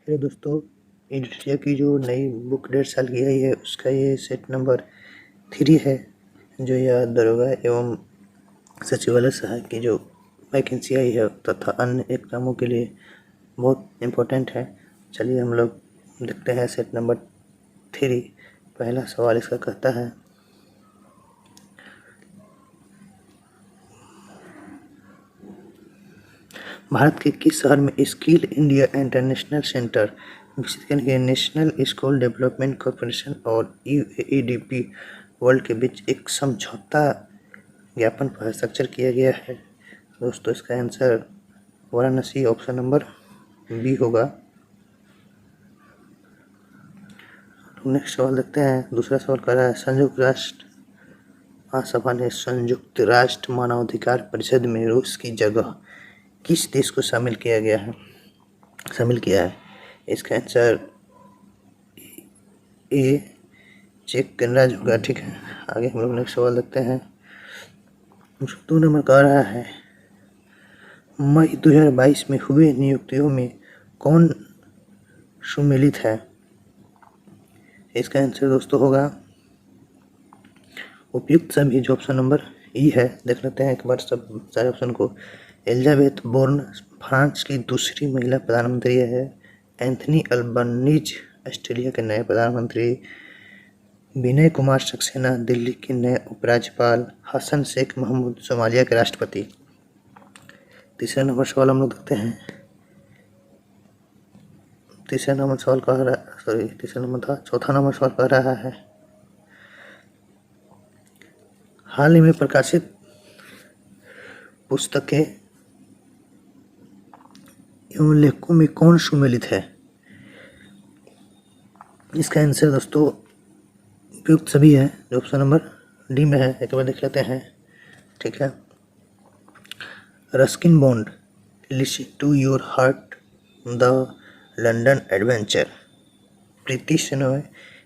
Hello दोस्तों, India की जो नई बुक 1.5 साल की आई है उसका ये सेट नंबर 3 है। जो यह दरोगा एवं सचिवालय सहायक की जो वैकेंसी आई है तथा अन्य एग्जामों के लिए बहुत इम्पोर्टेंट है। चलिए हम लोग देखते हैं सेट नंबर 3। पहला सवाल इसका कहता है, भारत के किस शहर में स्किल इंडिया इंटरनेशनल सेंटर विकसित करने के नेशनल स्किल डेवलपमेंट कॉरपोरेशन और यूएईडीपी वर्ल्ड के बीच एक समझौता ज्ञापन पर हस्ताक्षर किया गया है? दोस्तों इसका answer Varanasi option number B होगा। नेक्स्ट सवाल देखते हैं। दूसरा सवाल कर रहा है, संयुक्त राष्ट्र महासभा ने संयुक्त राष्ट्र मानवाधिकार परिषद में रूस की जगह किस देश को शामिल किया है? इसका आंसर ए चेक गणराज्य होगा। ठीक है, आगे हम लोग नेक्स्ट सवाल देखते हैं। 2 नंबर का रहा है, मई 2022 में हुए नियुक्तियों में कौन सम्मिलित है? इसका आंसर दोस्तों होगा उपयुक्त सभी, जो ऑप्शन नंबर ई है। देख लेते हैं एक बार सब सारे ऑप्शन को। एलिजाबेथ बोर्न फ्रांस की दूसरी महिला प्रधानमंत्री है। एंथनी अल्बनीज ऑस्ट्रेलिया के नए प्रधानमंत्री। विनय कुमार सक्सेना दिल्ली के नए उपराज्यपाल। हसन शेख महमूद सोमालिया के राष्ट्रपति। तीसरा नंबर सवाल हम लोग देखते हैं। तीसरा नंबर था। चौथा नंबर सवाल कह रहा है, हाल ही में प्रकाशित पुस्तकें एवं लेखकों में कौन सम्मिलित है? इसका आंसर दोस्तों उपयुक्त सभी है, जो ऑप्शन नंबर डी में है। एक बार देख लेते हैं। ठीक है, Ruskin Bond, listen to your heart, the London adventure, Preeti Shenoy,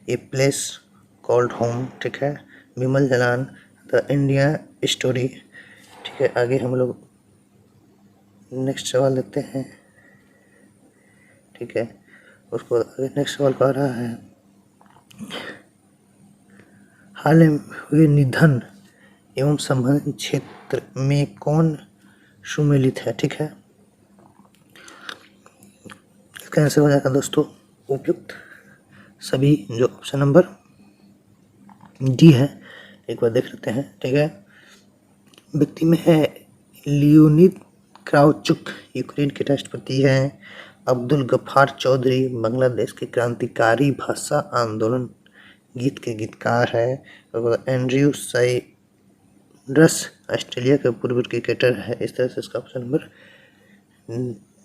a place called home. ठीक है, Bimal Jalan, the India story. ठीक है, आगे हम लोग नेक्स्ट सवाल देखते हैं। ठीक है, उसको आगे नेक्स्ट सवाल कह रहा है, हाल में हुए निधन एवं संबंधित क्षेत्र में कौन सम्मिलित है? ठीक है, इसका आंसर हो जाएगा दोस्तों उपयुक्त सभी, जो ऑप्शन नंबर डी है। एक बार देख लेते हैं। ठीक है, व्यक्ति में है लियोनिद क्राउचुक, यूक्रेन के राष्ट्रपति हैं। अब्दुल गफ्फार चौधरी बांग्लादेश के क्रांतिकारी भाषा आंदोलन गीत के गीतकार है। एंड्रयू साइरस ऑस्ट्रेलिया के पूर्व क्रिकेटर है। इस तरह से इसका ऑप्शन नंबर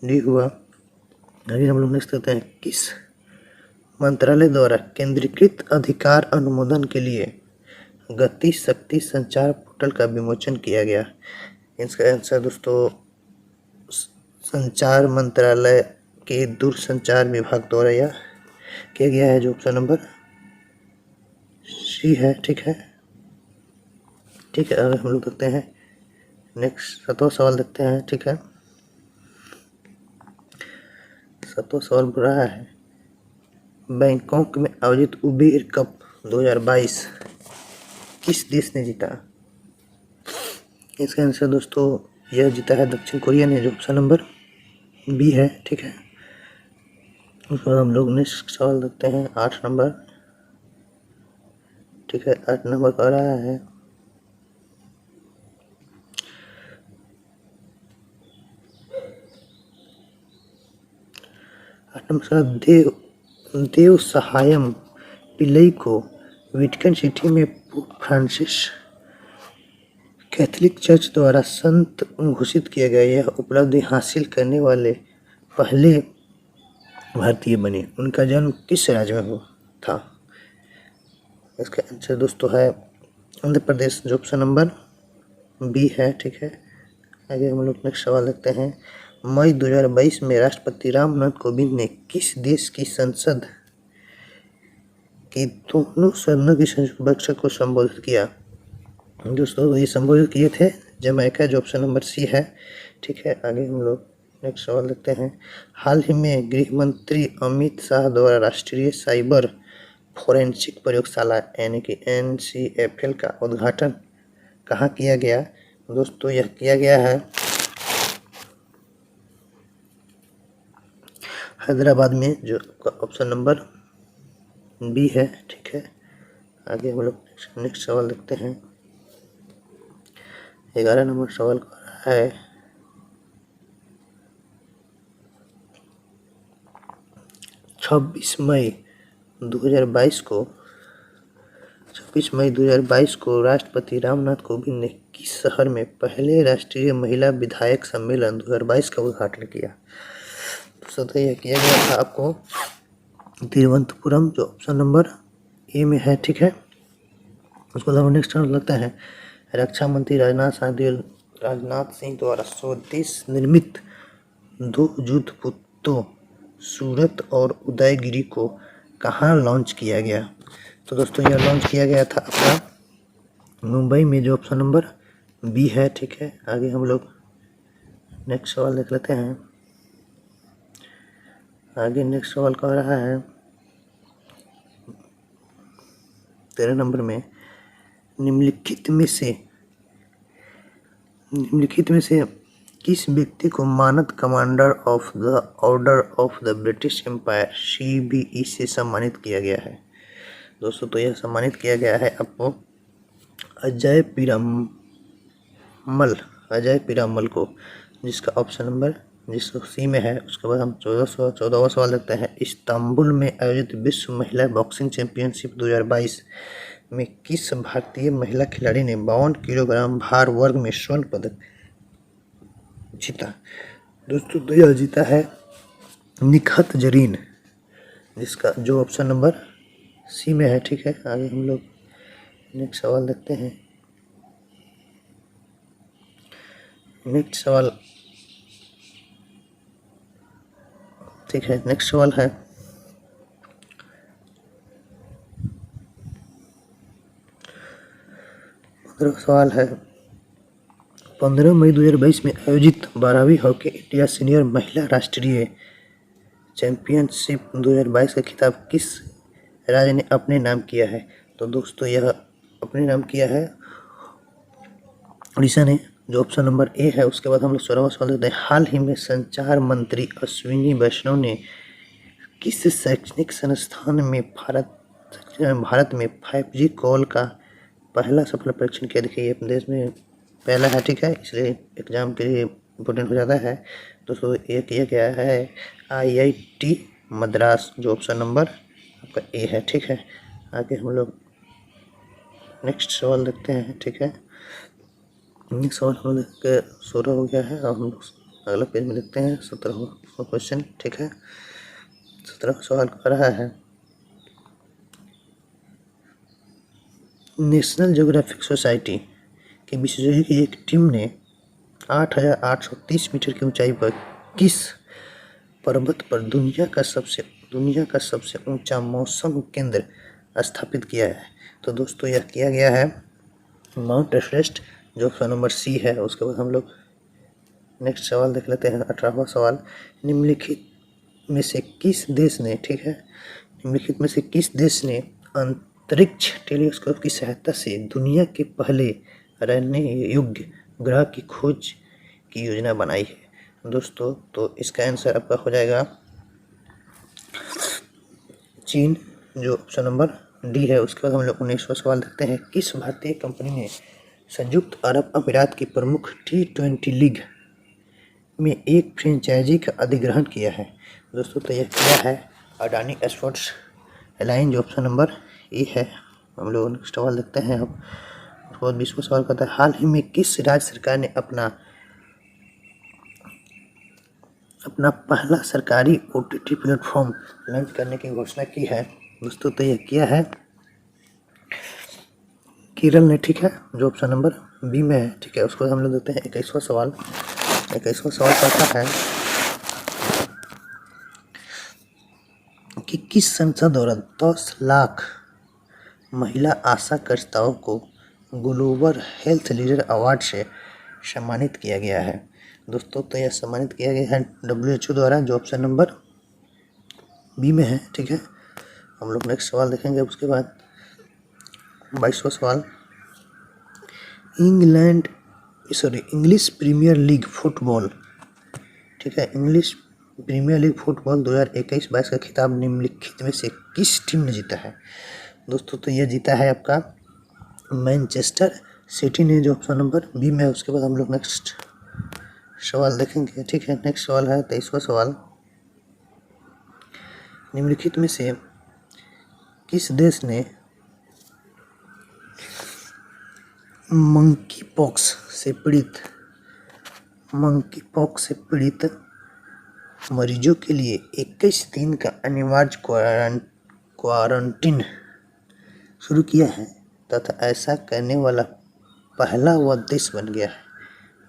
डी हुआ। आगे हम लोग नेक्स्ट करते हैं, किस मंत्रालय द्वारा केंद्रीकृत अधिकार अनुमोदन के लिए गति शक्ति संचार पोर्टल का विमोचन किया गया? इसका आंसर दोस्तों संचार मंत्रालय के दूरसंचार विभाग द्वारा यह किया गया है, जो ऑप्शन नंबर सी है। ठीक है, अगर हम लोग देखते हैं नेक्स्ट 7वां सवाल देखते हैं। ठीक है, 7वां सवाल बोल रहा है, बैंकॉक में आयोजित उबेर कप 2022 किस देश ने जीता? इसका आंसर दोस्तों यह जीता है दक्षिण कोरिया ने, जो ऑप्शन नंबर बी है। ठीक है, उसके बाद हम लोग नेक्स्ट सवाल देखते हैं 8 नंबर। ठीक है, 8 नंबर कह रहा है, देव सहायम पिल्लई को वेटिकन सिटी में पोप फ्रांसिस कैथोलिक चर्च द्वारा संत घोषित किया गया। यह उपलब्धि हासिल करने वाले पहले भारतीय बने। उनका जन्म किस राज्य में था? इसका आंसर दोस्तों है आंध्र प्रदेश, जो ऑप्शन नंबर बी है। ठीक है, आगे हम लोग नेक्स्ट सवाल देखते हैं। मई 2022 में राष्ट्रपति रामनाथ कोविंद ने किस देश की संसद की दोनों सदनों की संयुक्त बैठक को संबोधित किया? दोस्तों ये संबोधित किए थे जमैका, जो ऑप्शन नंबर सी है। ठीक है, आगे हम लोग नेक्स्ट सवाल देखते हैं। हाल ही में गृह मंत्री अमित शाह द्वारा राष्ट्रीय साइबर फोरेंसिक प्रयोगशाला यानी कि NCFL का उद्घाटन कहाँ किया गया? दोस्तों यह किया गया है हैदराबाद में, जो ऑप्शन नंबर बी है। ठीक है, आगे हम लोग नेक्स्ट सवाल देखते हैं। 11 नंबर सवाल का है 26 मई 2022 को राष्ट्रपति रामनाथ कोविंद ने किस शहर में पहले राष्ट्रीय महिला विधायक सम्मेलन 2022 का उद्घाटन किया? तो यह किया गया था आपको तिरुवनंतपुरम, जो ऑप्शन नंबर ए में है। ठीक है, उसको हम नेक्स्ट लगता है। रक्षा मंत्री राजनाथ सिंह द्वारा स्वदेश निर्मित 2 युद्ध पोतों सूरत और उदयगिरी को कहाँ लॉन्च किया गया? तो दोस्तों यह लॉन्च किया गया था अपना मुंबई में, जो ऑप्शन नंबर बी है। ठीक है, आगे हम लोग नेक्स्ट सवाल देख लेते हैं। आगे नेक्स्ट सवाल कह रहा है 13 नंबर में, निम्नलिखित में से किस व्यक्ति को मानद Commander of the Order of the British Empire CBE से सम्मानित किया गया है? दोस्तों तो यह सम्मानित किया गया है आपको अजय पीरामल को, जिसका ऑप्शन नंबर सी में है। उसके बाद हम 14वां सवाल देखते हैं। इस्तांबुल में आयोजित विश्व महिला बॉक्सिंग चैंपियनशिप 2022 में किस भारतीय महिला खिलाड़ी ने 52 किलोग्राम भार वर्ग में स्वर्ण पदक जीता? दोस्तों तो यह जीता है निखत जरीन, जिसका जो ऑप्शन नंबर सी में है। ठीक है, आगे हम लोग नेक्स्ट सवाल देखते हैं। नेक्स्ट सवाल ठीक है, नेक्स्ट सवाल है 15 सवाल है। 15 मई 2022 में आयोजित 12वीं हॉकी इंडिया सीनियर महिला राष्ट्रीय चैंपियनशिप 2022 का खिताब किस राज्य ने अपने नाम किया है? तो दोस्तों यह अपने नाम किया है उड़ीसा ने, जो ऑप्शन नंबर ए है। उसके बाद हम लोग 16वां सवाल देते हैं। हाल ही में संचार मंत्री अश्विनी वैष्णव ने किस शैक्षणिक संस्थान में भारत में 5G कॉल का पहला सफल परीक्षण किया? देखिए ये अपने देश में पहला है। ठीक है, इसलिए एग्जाम के लिए इम्पोर्टेंट हो जाता है। दोस्तों ये किया गया है IIT मद्रास, जो ऑप्शन नंबर आपका ए है। ठीक है, आगे हम लोग नेक्स्ट सवाल देखते हैं। ठीक है, नेक्स्ट सवाल हम लोग 16 हो गया है और हम लोग अगला पेज में देखते हैं 17वां क्वेश्चन। ठीक है, 17वां सवाल कर रहा है नेशनल ज्योग्राफिक सोसाइटी के विशेषज्ञों की एक टीम ने 8,830 मीटर की ऊंचाई पर किस पर्वत पर दुनिया का सबसे ऊंचा मौसम केंद्र स्थापित किया है? तो दोस्तों यह किया गया है माउंट एवरेस्ट, जो ऑप्शन नंबर सी है। उसके बाद हम लोग नेक्स्ट सवाल देख लेते हैं 18वां सवाल। निम्नलिखित में से किस देश ने अंतरिक्ष टेलीस्कोप की सहायता से दुनिया के पहले रहने योग्य ग्रह की खोज की योजना बनाई है? दोस्तों तो इसका आंसर आपका हो जाएगा चीन, जो ऑप्शन नंबर डी है। उसके बाद हम लोग 19वां सवाल देखते हैं। किस भारतीय कंपनी ने संयुक्त अरब अमीरात की प्रमुख T20 लीग में एक फ्रेंचाइजी का अधिग्रहण किया है? दोस्तों तो यह किया है अडानी स्पोर्ट्स एलायंस, जो ऑप्शन नंबर ए है। हम लोग नेक्स्ट सवाल देखते हैं। अब उसके बाद 20वां सवाल करता है। हाल ही में किस राज्य सरकार ने अपना पहला सरकारी OTT प्लेटफॉर्म लॉन्च करने की घोषणा की है? दोस्तों तो यह किया है केरल ने। ठीक है, जो ऑप्शन नंबर बी में है। ठीक है, उसको हम लोग देखते हैं 21वां सवाल। 21वां सवाल कहता है कि किस संसद द्वारा 10 लाख महिला आशा कार्यकर्ताओं को ग्लोबल हेल्थ लीडर अवार्ड से सम्मानित किया गया है? दोस्तों तो यह सम्मानित किया गया है WHO द्वारा, जो ऑप्शन नंबर बी में है। ठीक है, हम लोग नेक्स्ट सवाल देखेंगे। उसके बाद 22वां सवाल, इंग्लिश प्रीमियर लीग फुटबॉल, ठीक है, इंग्लिश प्रीमियर लीग फुटबॉल 2021-22 का खिताब निम्नलिखित में से किस टीम ने जीता है? दोस्तों तो यह जीता है आपका मैनचेस्टर सिटी ने, जो ऑप्शन नंबर बी में है। उसके बाद हम लोग नेक्स्ट सवाल देखेंगे। ठीक है, नेक्स्ट सवाल है 23वां सवाल, निम्नलिखित में से किस देश ने मंकी पॉक्स से पीड़ित मरीजों के लिए 21 दिन का अनिवार्य क्वारंटीन शुरू किया है तथा ऐसा करने वाला पहला वह देश बन गया है?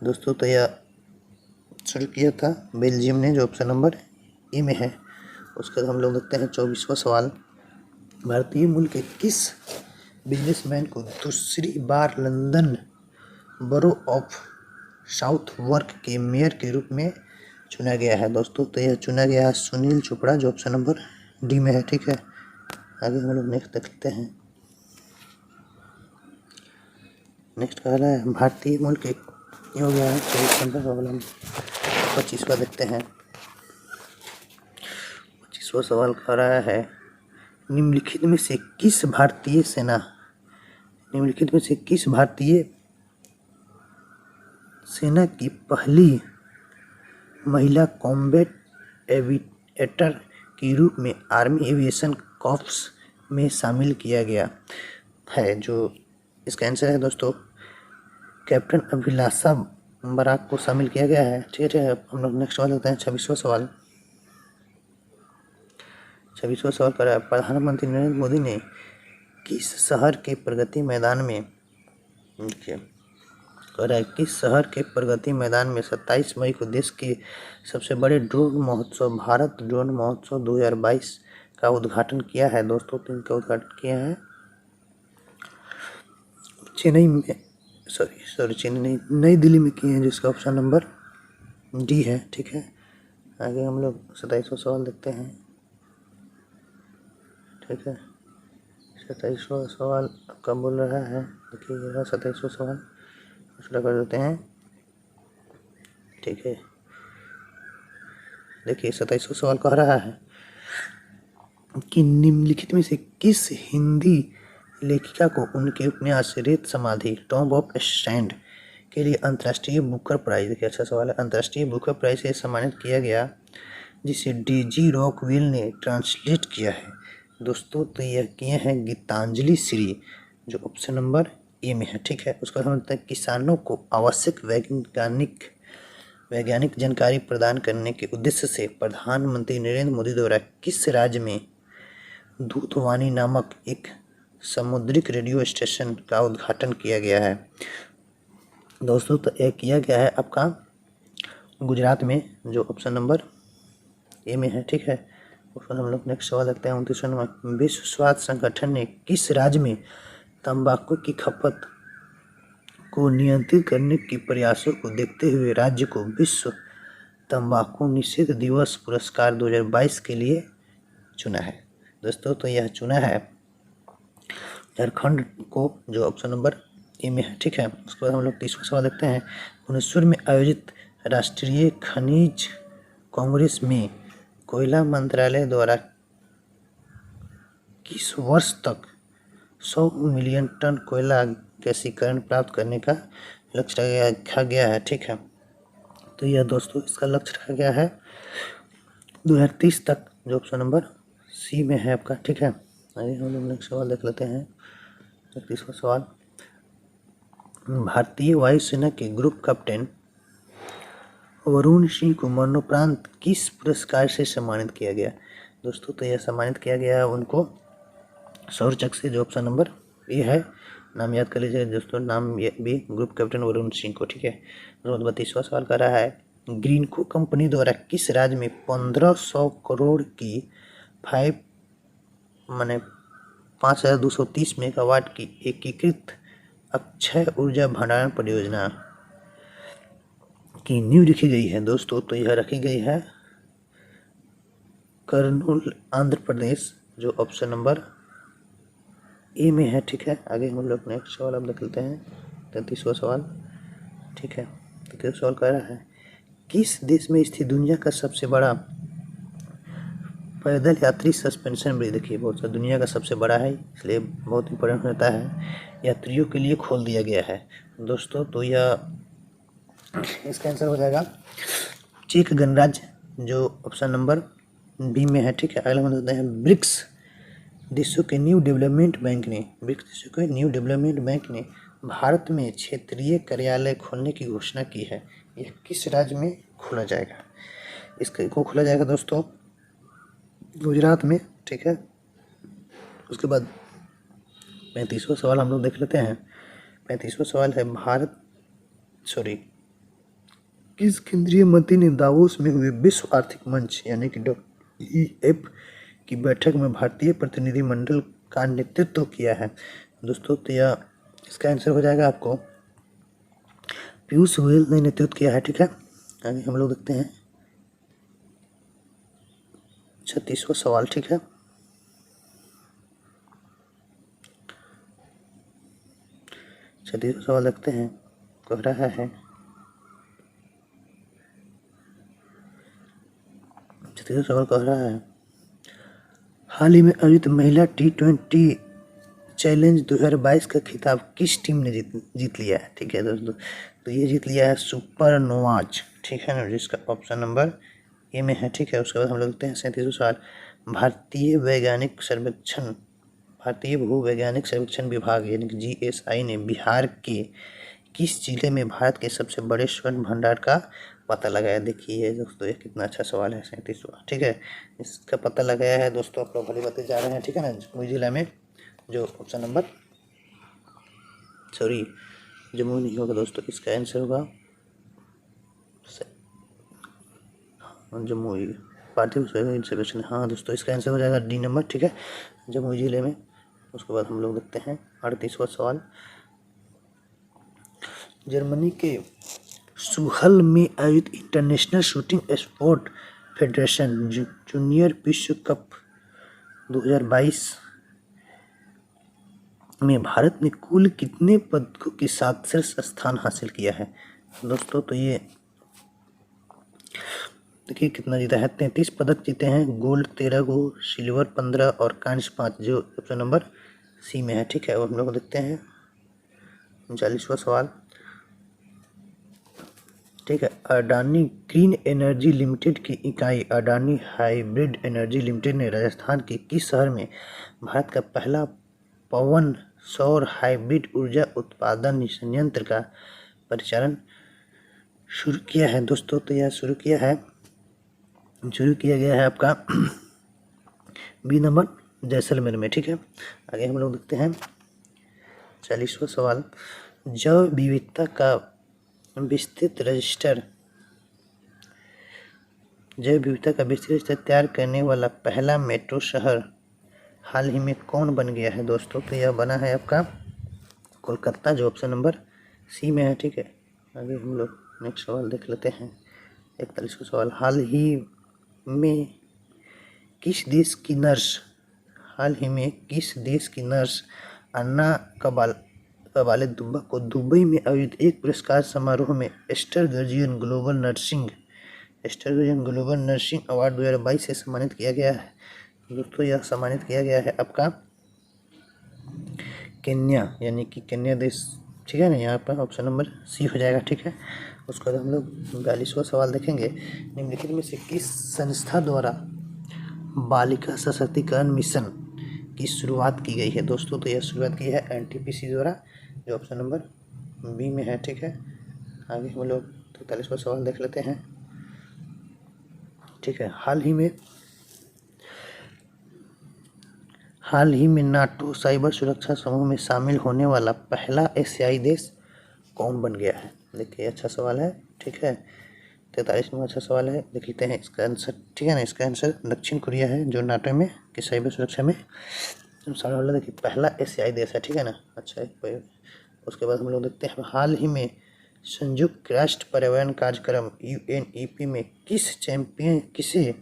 दोस्तों तो यह शुरू किया था बेल्जियम ने, जो ऑप्शन नंबर ए में है। उसके बाद हम लोग देखते हैं 24वां सवाल, भारतीय मूल के किस बिजनेसमैन को दूसरी बार लंदन बरो ऑफ साउथवर्क के मेयर के रूप में चुना गया है? दोस्तों तो यह चुना गया है सुनील चोपड़ा, जो ऑप्शन नंबर डी में है। ठीक है, आगे हम लोग नेक्स्ट देखते हैं। नेक्स्ट कह रहा है भारतीय मूल के, ये हो गया है 24 नंबर सवाल। हम 25वां देखते हैं। 25वां सवाल कह रहा है निम्नलिखित में से किस भारतीय सेना की पहली महिला कॉम्बैट एविएटर के रूप में आर्मी एविएशन कॉर्प्स में शामिल किया गया है? जो इसका आंसर है दोस्तों कैप्टन अभिलाषा बराक को शामिल किया गया है। ठीक है, हम लोग नेक्स्ट सवाल देखते हैं 26वां सवाल। 26वां सवाल कर रहा है प्रधानमंत्री नरेंद्र मोदी ने किस शहर के प्रगति मैदान में, देखिए कह रहा है किस शहर के प्रगति मैदान में 27 मई को देश के सबसे बड़े ड्रोन महोत्सव भारत ड्रोन महोत्सव 2022 का उद्घाटन किया है? दोस्तों तो इनका उद्घाटन किया है नई दिल्ली में किए हैं, जिसका ऑप्शन नंबर डी है। ठीक है, आगे हम लोग 27वां सवाल देखते हैं। ठीक है, 27वां सवाल आपका बोल रहा है, देखिए ये रहा 27वां सवाल, दूसरा कर देते हैं। ठीक है, देखिए 27वां सवाल कह रहा है कि निम्नलिखित में से किस हिंदी लेखिका को उनके उपन्यास रेत समाधि टॉम्ब ऑफ स्टैंड के लिए अंतर्राष्ट्रीय बुकर प्राइज, देखिए अच्छा सवाल है, अंतर्राष्ट्रीय बुकर प्राइज से सम्मानित किया गया, जिसे DG रॉकवेल ने ट्रांसलेट किया है? दोस्तों तो यह किए हैं गीतांजलि श्री, जो ऑप्शन नंबर ए में है। ठीक है, उसका समझते हैं किसानों को आवश्यक वैज्ञानिक जानकारी प्रदान करने के उद्देश्य से प्रधानमंत्री नरेंद्र मोदी द्वारा किस राज्य में दूधवानी नामक एक समुद्रिक रेडियो स्टेशन का उद्घाटन किया गया है? दोस्तों तो यह किया गया है आपका गुजरात में, जो ऑप्शन नंबर ए में है। ठीक है, उसको हम लोग नेक्स्ट सवाल देखते हैं 29वां नंबर, विश्व स्वास्थ्य संगठन ने किस राज्य में तंबाकू की खपत को नियंत्रित करने के प्रयासों को देखते हुए राज्य को विश्व तंबाकू निषेध दिवस पुरस्कार 2022 के लिए चुना है? दोस्तों तो यह चुना है झारखंड को, जो ऑप्शन नंबर ए में है। ठीक है, उसके बाद हम लोग 30वां सवाल देखते हैं। भुवनेश्वर में आयोजित राष्ट्रीय खनिज कांग्रेस में कोयला मंत्रालय द्वारा किस वर्ष तक 100 मिलियन टन कोयला गैसीकरण प्राप्त करने का लक्ष्य रखा गया है? ठीक है, तो यह दोस्तों इसका लक्ष्य रखा गया है 2030 तक, जो ऑप्शन नंबर सी में है आपका। ठीक है, आइए हम लोग नेक्स्ट सवाल देख लेते हैं। 31वां सवाल, भारतीय वायुसेना के ग्रुप कैप्टन वरुण सिंह को मरणोपरांत किस पुरस्कार से सम्मानित किया गया? दोस्तों तो यह सम्मानित किया गया है उनको सौर चक्र से, जो ऑप्शन नंबर ए है। नाम याद कर लीजिए दोस्तों, नाम ये भी ग्रुप कैप्टन वरुण सिंह को। ठीक है, 32वां सवाल कर रहा है ग्रीनको कंपनी द्वारा किस राज्य में 1500 करोड़ की 5230 मेगावाट की एकीकृत अक्षय ऊर्जा भंडारण परियोजना की नींव रखी गई है दोस्तों, तो यह रखी गई है कर्नूल आंध्र प्रदेश, जो ऑप्शन नंबर ए में है। ठीक है, आगे हम लोग नेक्स्ट सवाल अब देख लेते हैं, 33वां सवाल। ठीक है, तो सवाल कह रहा है किस देश में स्थित दुनिया का सबसे बड़ा पैदल यात्री सस्पेंशन ब्रिज। देखिए बहुत सा दुनिया का सबसे बड़ा है, इसलिए बहुत इंपॉर्टेंट होता है, यात्रियों के लिए खोल दिया गया है दोस्तों। तो यह इसका आंसर हो जाएगा चेक गणराज्य, जो ऑप्शन नंबर बी में है। ठीक है, अगला हम देखते हैं ब्रिक्स देशों के न्यू डेवलपमेंट बैंक ने, ब्रिक्स देशों के न्यू डेवलपमेंट बैंक ने भारत में क्षेत्रीय कार्यालय खोलने की घोषणा की है। यह किस राज्य में खोला जाएगा? इसको खोला जाएगा दोस्तों गुजरात में। ठीक है, उसके बाद 35वां सवाल हम लोग देख लेते हैं। 35वां सवाल है किस केंद्रीय मंत्री ने दावोस में हुए विश्व आर्थिक मंच यानी कि WEF की बैठक में भारतीय प्रतिनिधिमंडल का नेतृत्व किया है दोस्तों? तो यह इसका आंसर हो जाएगा आपको पीयूष गोयल ने नेतृत्व किया है। ठीक है, आगे हम लोग देखते हैं 36वां सवाल। ठीक है, सवाल देखते हैं, कह रहा है 36वां सवाल कह रहा है हाल ही में आयोजित महिला T20 चैलेंज 2022 का खिताब किस टीम ने जीत लिया है? ठीक है दोस्तों, तो ये जीत लिया है सुपर नोवाज। ठीक है ना, जिसका ऑप्शन नंबर ए में है। ठीक है, उसके बाद हम लोग देखते हैं 37वां सवाल भारतीय भूवैज्ञानिक सर्वेक्षण विभाग यानी कि GSI ने बिहार के किस जिले में भारत के सबसे बड़े स्वर्ण भंडार का पता लगाया? देखिए दोस्तों, ये कितना अच्छा सवाल है 37वां। ठीक है, इसका पता लगाया है दोस्तों, आप लोग भली बातें जा रहे हैं। ठीक है ना, जमुई जिला में, जो ऑप्शन नंबर जमुई नहीं होगा दोस्तों, इसका आंसर होगा जमुई पार्थिव शरीर सर्वेक्षण। हाँ दोस्तों, इसका आंसर हो जाएगा डी नंबर। ठीक है, जमुई जिले में। उसके बाद हम लोग देखते हैं 38वां सवाल जर्मनी के सुहल में आयोजित international shooting sport federation junior विश्व कप 2022 में भारत ने कुल कितने पदकों के साथ शीर्ष स्थान हासिल किया है दोस्तों? तो ये देखिए कितना जीता है, 33 पदक जीते हैं, गोल्ड 13 गो, सिल्वर 15 और कांस्य 5, जो ऑप्शन नंबर सी में है। ठीक है, और हम लोग देखते हैं 39वां सवाल। ठीक है, अडानी ग्रीन एनर्जी लिमिटेड की इकाई अडानी हाइब्रिड एनर्जी लिमिटेड ने राजस्थान के किस शहर में भारत का पहला पवन सौर हाइब्रिड ऊर्जा उत्पादन संयंत्र का परिचालन शुरू किया है दोस्तों? तो यह शुरू किया गया है आपका बी नंबर जैसलमेर में। ठीक है, आगे हम लोग देखते हैं 40वां सवाल जैव विविधता का विस्तृत रजिस्टर तैयार करने वाला पहला मेट्रो शहर हाल ही में कौन बन गया है दोस्तों? तो यह बना है आपका कोलकाता, जो ऑप्शन नंबर सी में है। ठीक है, आगे हम लोग नेक्स्ट सवाल देख लेते हैं 41वां सवाल हाल ही में किस देश की नर्स अन्ना कबाले दुब्बा को दुबई में आयोजित एक पुरस्कार समारोह में स्टारगर्जियन ग्लोबल नर्सिंग अवार्ड 2022 से सम्मानित किया गया है दोस्तों? यह सम्मानित किया गया है आपका केन्या यानी कि केन्या देश। ठीक है ना, यहाँ पर ऑप्शन नंबर सी हो जाएगा। ठीक है, उसके बाद हम लोग 42वां सवाल देखेंगे निम्नलिखित में से किस संस्था द्वारा बालिका सशक्तिकरण मिशन की शुरुआत की गई है दोस्तों? तो यह शुरुआत की है NTPC द्वारा, जो ऑप्शन नंबर बी में है। ठीक है, आगे हम लोग 43वां सवाल देख लेते हैं। ठीक है, हाल ही में नाटो साइबर सुरक्षा समूह में शामिल होने वाला पहला एशियाई देश कौन बन गया है? देखिए अच्छा सवाल है। ठीक है, 43वां अच्छा सवाल है, देख लेते हैं इसका आंसर। ठीक है ना, इसका आंसर दक्षिण कोरिया है, जो नाटो में कि साइबर सुरक्षा में वाला देखिए पहला एशियाई देश है। ठीक है ना, अच्छा है। उसके बाद हम लोग देखते हैं हाल ही में संयुक्त राष्ट्र पर्यावरण कार्यक्रम UNEP में किसे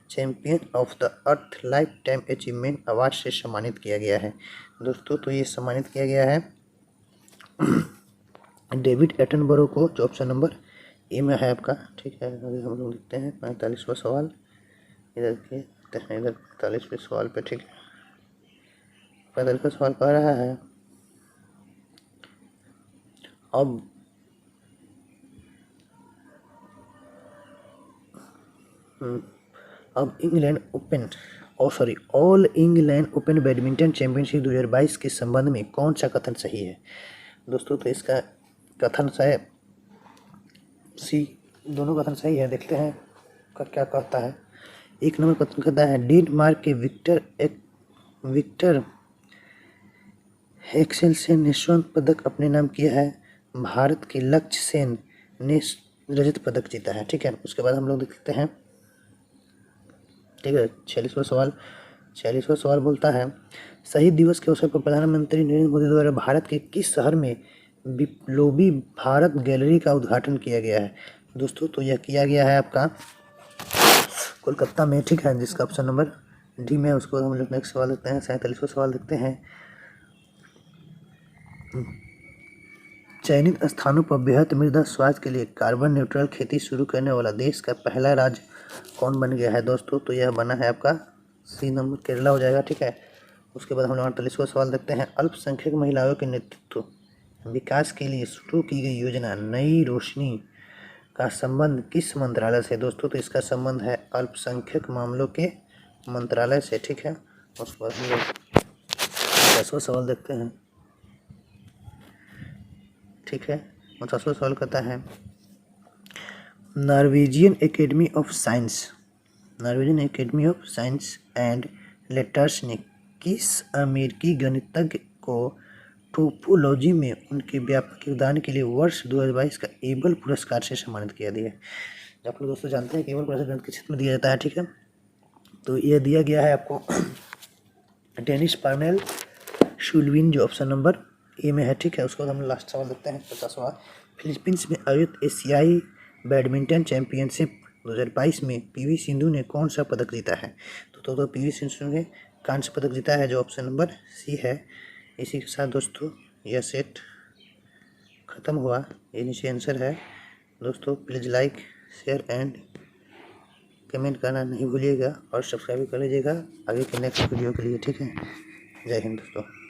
champion of the earth life time achievement award से सम्मानित किया गया है दोस्तों? तो ये सम्मानित किया गया है डेविड एटनबरो को, जो ऑप्शन नंबर ए में है आपका। ठीक है, अभी हम लोग देखते हैं 45वां सवाल। इधर के इधर 45वें सवाल पे। ठीक है, 45वां सवाल कह रहा है अब England open all England open badminton championship 2022 के संबंध में कौन सा कथन सही है दोस्तों? तो इसका कथन सही, दोनों कथन सही है। देखते हैं क्या कहता है। एक नंबर कथन कहता है डेनमार्क के विक्टर एक्सेलसेन ने स्वर्ण पदक अपने नाम किया है। भारत के लक्ष्य सेन ने रजत पदक जीता है। ठीक है, उसके बाद हम लोग देखते हैं। ठीक है, 46वां सवाल बोलता है शहीद दिवस के अवसर पर प्रधानमंत्री नरेंद्र मोदी द्वारा भारत के किस शहर में बिप्लोबी भारत गैलरी का उद्घाटन किया गया है दोस्तों? तो यह किया गया है आपका कोलकाता में। ठीक है, जिसका ऑप्शन नंबर डी में है। उसके बाद हम लोग नेक्स्ट सवाल देखते हैं, 47वां सवाल देखते हैं। चयनित स्थानों पर बेहद मृदा स्वास्थ्य के लिए कार्बन न्यूट्रल खेती शुरू करने वाला देश का पहला राज्य कौन बन गया है दोस्तों? तो यह बना है आपका सी नंबर, केरला हो जाएगा। ठीक है, उसके बाद हम लोग 48वां सवाल देखते हैं। अल्पसंख्यक महिलाओं के नेतृत्व विकास के लिए शुरू की गई योजना नई रोशनी का संबंध किस मंत्रालय से दोस्तों? तो इसका संबंध है अल्पसंख्यक मामलों के मंत्रालय से। ठीक है, उसके बाद हम लोग 10वां सवाल देखते हैं। ठीक है, 49वां सवाल कहता है Norwegian academy of science and letters ने किस अमेरिकी गणितज्ञ को टोपोलॉजी में उनके व्यापक योगदान के लिए वर्ष 2022 का एबल पुरस्कार से सम्मानित किया दिया है? आप लोग दोस्तों जानते हैं कि एबल पुरस्कार गणित के क्षेत्र में दिया जाता है। ठीक है, तो यह दिया गया है आपको डेनिस पार्नेल शुल्विन, जो ऑप्शन नंबर ए में है। ठीक है, उसके बाद हम लास्ट सवाल देखते हैं 50वां। फिलीपींस में आयोजित एशियाई बैडमिंटन चैंपियनशिप 2022 में पीवी सिंधु ने कौन सा पदक जीता है? तो पीवी सिंधु ने कांस्य पदक जीता है, जो ऑप्शन नंबर सी है। इसी के साथ दोस्तों यह सेट ख़त्म हुआ। ये नीचे आंसर है दोस्तों। Please like, share and comment करना नहीं भूलिएगा और सब्सक्राइब कर लीजिएगा आगे के नेक्स्ट वीडियो के लिए। ठीक है, जय हिंद दोस्तों।